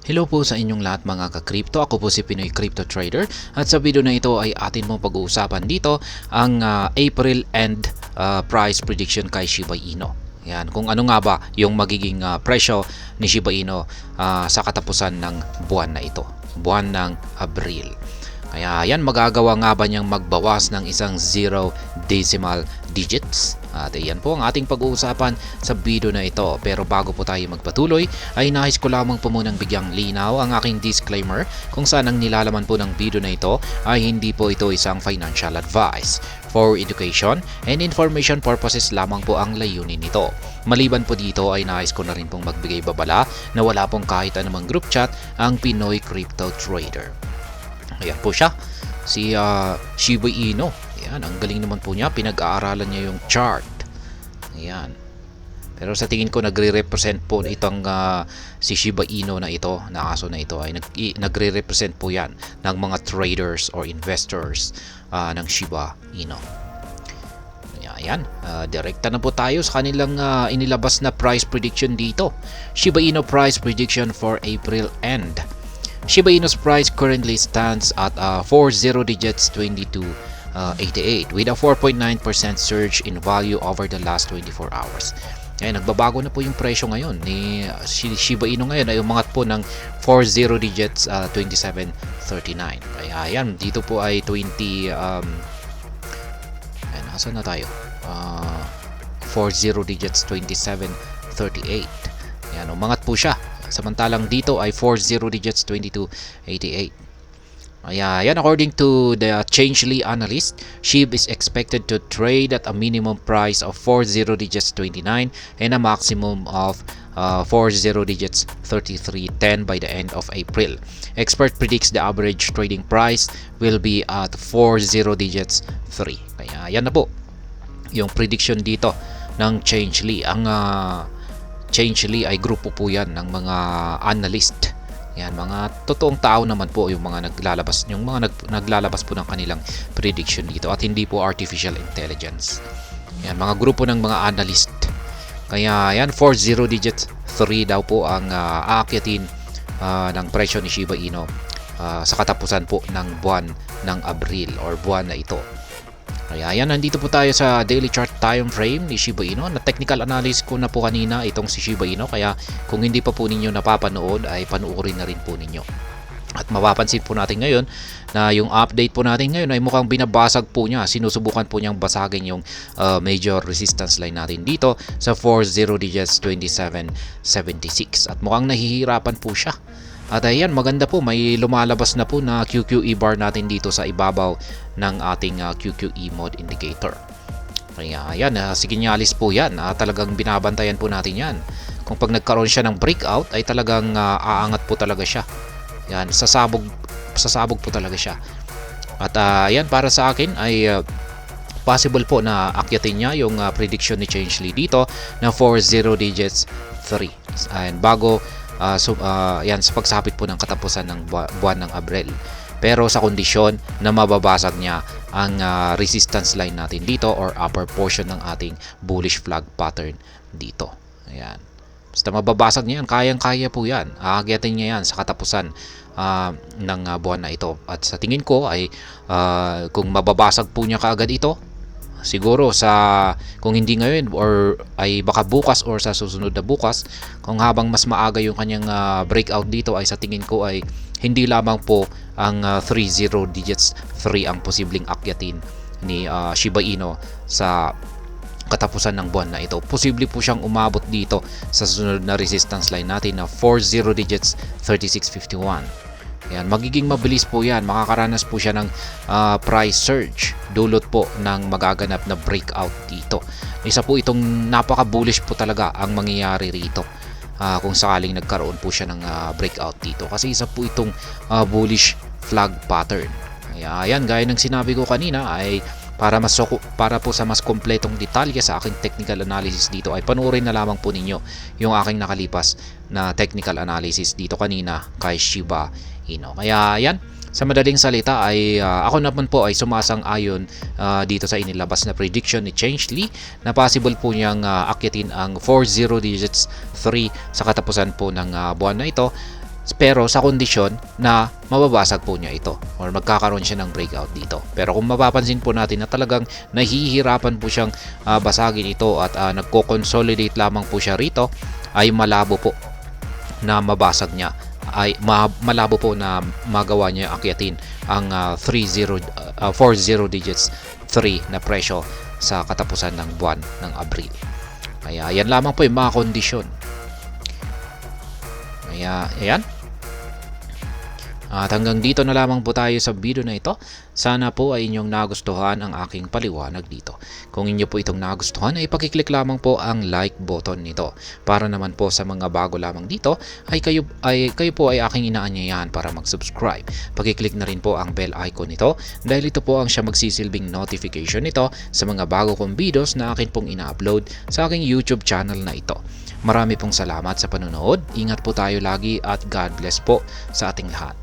Hello po sa inyong lahat mga ka-crypto. Ako po si Pinoy Crypto Trader at sa video na ito ay atin mong pag-uusapan dito ang April end price prediction kay Shiba Inu. Yan, kung ano nga ba yung magiging presyo ni Shiba Inu sa katapusan ng buwan na ito, buwan ng Abril. Kaya yan, magagawa nga ba niyang magbawas ng isang 0 decimal digits? At yan po ang ating pag-uusapan sa video na ito. Pero bago po tayo magpatuloy, ay nais ko lamang po munang bigyang linaw ang aking disclaimer kung saan ang nilalaman po ng video na ito ay hindi po ito isang financial advice. For education and information purposes lamang po ang layunin nito. Maliban po dito ay nais ko na rin pong magbigay babala na wala pong kahit anumang group chat ang Pinoy Crypto Trader. Ayan po siya, si Shiba Inu. Ayan, ang galing naman po niya, pinag-aaralan niya yung chart. Ayan. Pero sa tingin ko nagre-represent po itong si Shiba Inu na ito, na aso na ito ay nagre-represent po yan ng mga traders or investors ng Shiba Inu. Ayan, direkta na po tayo sa kanilang inilabas na price prediction dito. Shiba Inu price prediction for April end. Shiba Inu's price currently stands at 40 digits 22.88 with a 4.9% surge in value over the last 24 hours. Ayan, nagbabago na po yung presyo ngayon ni Shiba Inu ngayon ay umangat po ng 40 digits 27.39. Kaya ayan, dito po ay 20 ayan, nasa na tayo? 40 digits 27.38. Ayan, umangat po siya. Samantalang dito ay 40 digits 22.88. Ayan, according to the Changely analyst, SHIB is expected to trade at a minimum price of 40 digits 29 and a maximum of 40 digits 33.10 by the end of April. Expert predicts the average trading price will be at 40 digits 3. Kaya yan na po yung prediction dito ng Changely. Ang Changely ay grupo po yan ng mga analyst. Yan, mga totoong tao naman po yung mga naglalabas po ng kanilang prediction dito at hindi po artificial intelligence. Yan, mga grupo ng mga analyst. Kaya yan, 40 digits 3 daw po ang aakyatin ng presyo ni Shiba Inu sa katapusan po ng buwan ng Abril or buwan na ito. Kaya yan, nandito po tayo sa daily chart time frame ni Shiba Inu. Na technical analysis ko na po kanina itong si Shiba Inu. Kaya kung hindi pa po ninyo napapanood ay panuorin na rin po ninyo. At mapapansin po natin ngayon na yung update po natin ngayon ay mukhang binabasag po niya. Sinusubukan po niyang basagin yung major resistance line natin dito sa 40 digits 27.76. At mukhang nahihirapan po siya. At ayan, maganda po, may lumalabas na po na QQE bar natin dito sa ibabaw ng ating QQE mode indicator. Kaya ayan, signalis po yan, talagang binabantayan po natin yan. Kung pag nagkaroon siya ng breakout ay talagang aangat po talaga siya. Yan, sasabog po talaga siya. At ayan, para sa akin ay possible po na akyatin niya yung prediction ni Changely dito na 40 digits 3. And bago yan sa pagsapit po ng katapusan ng buwan ng Abril. Pero sa kondisyon na mababasag niya ang resistance line natin dito or upper portion ng ating bullish flag pattern dito. Ayan. Basta mababasag niya yan, kayang-kaya po yan. Aagyatin niya yan sa katapusan ng buwan na ito. At sa tingin ko ay kung mababasag po niya kaagad ito, siguro kung hindi ngayon or ay baka bukas or sa susunod na bukas, kung habang mas maaga yung kanyang breakout dito ay sa tingin ko ay hindi lamang po ang 30 digits 3 ang posibleng akyatin ni Shiba Inu sa katapusan ng buwan na ito. Posible po siyang umabot dito sa susunod na resistance line natin na 40 digits 36.51. Yan, magiging mabilis po yan. Makakaranas po siya ng price surge dulot po ng magaganap na breakout dito. Isa po itong napaka-bullish po talaga ang mangyayari rito kung sakaling nagkaroon po siya ng breakout dito. Kasi isa po itong bullish flag pattern. Kaya yan, gaya ng sinabi ko kanina ay para po sa mas kompletong detalye sa aking technical analysis dito ay panoorin na lamang po ninyo yung aking nakalipas na technical analysis dito kanina kay Shiba Inu. Kaya yan, sa madaling salita ay ako naman po ay sumasang-ayon dito sa inilabas na prediction ni Changely na possible po niyang akyatin ang 40 digits 3 sa katapusan po ng buwan na ito pero sa kondisyon na mababasag po niya ito or magkakaroon siya ng breakout dito. Pero kung mapapansin po natin na talagang nahihirapan po siyang basagin ito at nagko-consolidate lamang po siya rito, ay malabo po na mabasag niya, ay malabo po na magawa niya akyatin ang 40 digits 3 na presyo sa katapusan ng buwan ng Abril. Kaya yan lamang po yung mga kondisyon. Kaya ayan. At hanggang dito na lamang po tayo sa video na ito. Sana po ay inyong nagustuhan ang aking paliwanag dito. Kung inyo po itong nagustuhan ay pakiclick lamang po ang like button nito. Para naman po sa mga bago lamang dito ay kayo po ay aking inaanyayahan para mag-subscribe. Pakiclick na rin po ang bell icon nito dahil ito po ang siya magsisilbing notification nito sa mga bago kong videos na akin pong ina-upload sa aking YouTube channel na ito. Marami pong salamat sa panonood. Ingat po tayo lagi at God bless po sa ating lahat.